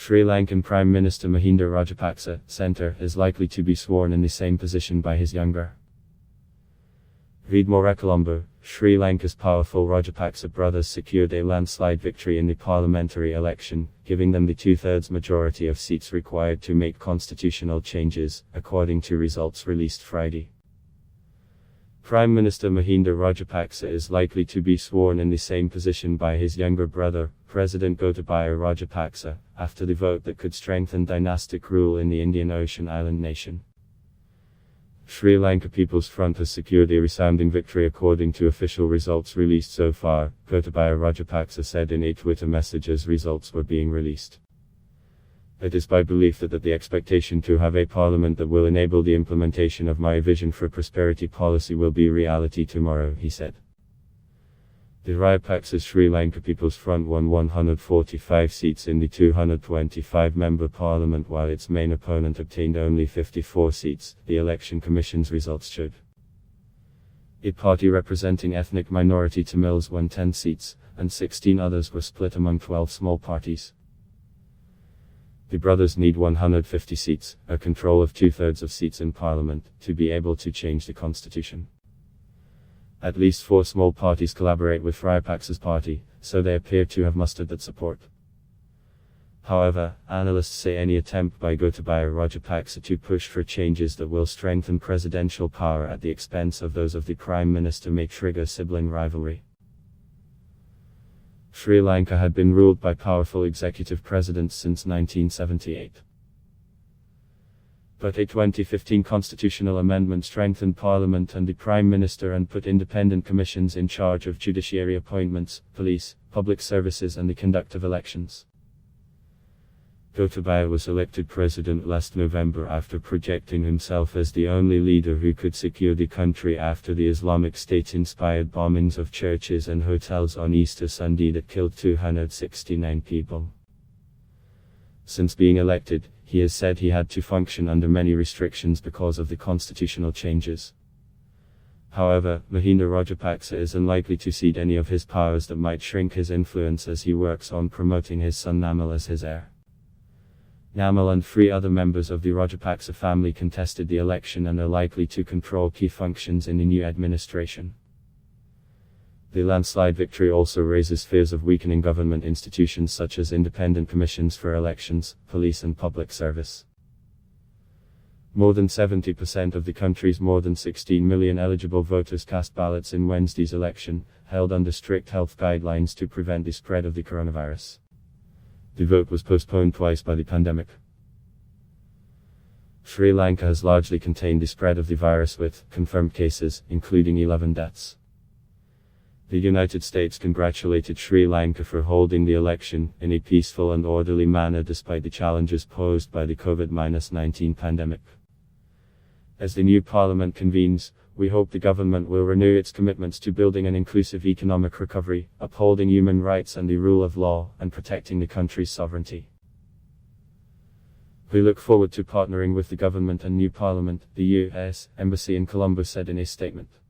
Sri Lankan Prime Minister Mahinda Rajapaksa, Centre, is likely to be sworn in the same position by his younger. Read MoreCOLOMBO. Sri Lanka's powerful Rajapaksa brothers secured a landslide victory in the parliamentary election, giving them the two-thirds majority of seats required to make constitutional changes, according to results released Friday. Prime Minister Mahinda Rajapaksa is likely to be sworn in the same position by his younger brother, President Gotabaya Rajapaksa, after the vote that could strengthen dynastic rule in the Indian Ocean island nation. Sri Lanka People's Front has secured a resounding victory according to official results released so far, Gotabaya Rajapaksa said in a Twitter message as results were being released. It is my belief that the expectation to have a parliament that will enable the implementation of my vision for prosperity policy will be reality tomorrow, he said. The Rajapaksa's Sri Lanka People's Front won 145 seats in the 225-member parliament while its main opponent obtained only 54 seats, the election commission's results showed. A party representing ethnic minority Tamils won 10 seats, and 16 others were split among 12 small parties. The brothers need 150 seats, a control of two-thirds of seats in parliament, to be able to change the constitution. At least 4 small parties collaborate with Rajapaksa's party, so they appear to have mustered that support. However, analysts say any attempt by Gotabaya Rajapaksa to push for changes that will strengthen presidential power at the expense of those of the Prime Minister may trigger sibling rivalry. Sri Lanka had been ruled by powerful executive presidents since 1978. But a 2015 constitutional amendment strengthened parliament and the prime minister and put independent commissions in charge of judiciary appointments, police, public services and the conduct of elections. Gotabaya was elected president last November after projecting himself as the only leader who could secure the country after the Islamic State-inspired bombings of churches and hotels on Easter Sunday that killed 269 people. Since being elected, he has said he had to function under many restrictions because of the constitutional changes. However, Mahinda Rajapaksa is unlikely to cede any of his powers that might shrink his influence as he works on promoting his son Namal as his heir. Namal and 3 other members of the Rajapaksa family contested the election and are likely to control key functions in the new administration. The landslide victory also raises fears of weakening government institutions such as independent commissions for elections, police and public service. More than 70% of the country's more than 16 million eligible voters cast ballots in Wednesday's election, held under strict health guidelines to prevent the spread of the coronavirus. The vote was postponed twice by the pandemic. Sri Lanka has largely contained the spread of the virus with confirmed cases, including 11 deaths. The United States congratulated Sri Lanka for holding the election in a peaceful and orderly manner despite the challenges posed by the COVID-19 pandemic. As the new parliament convenes, we hope the government will renew its commitments to building an inclusive economic recovery, upholding human rights and the rule of law, and protecting the country's sovereignty. We look forward to partnering with the government and new parliament, the U.S. Embassy in Colombo said in a statement.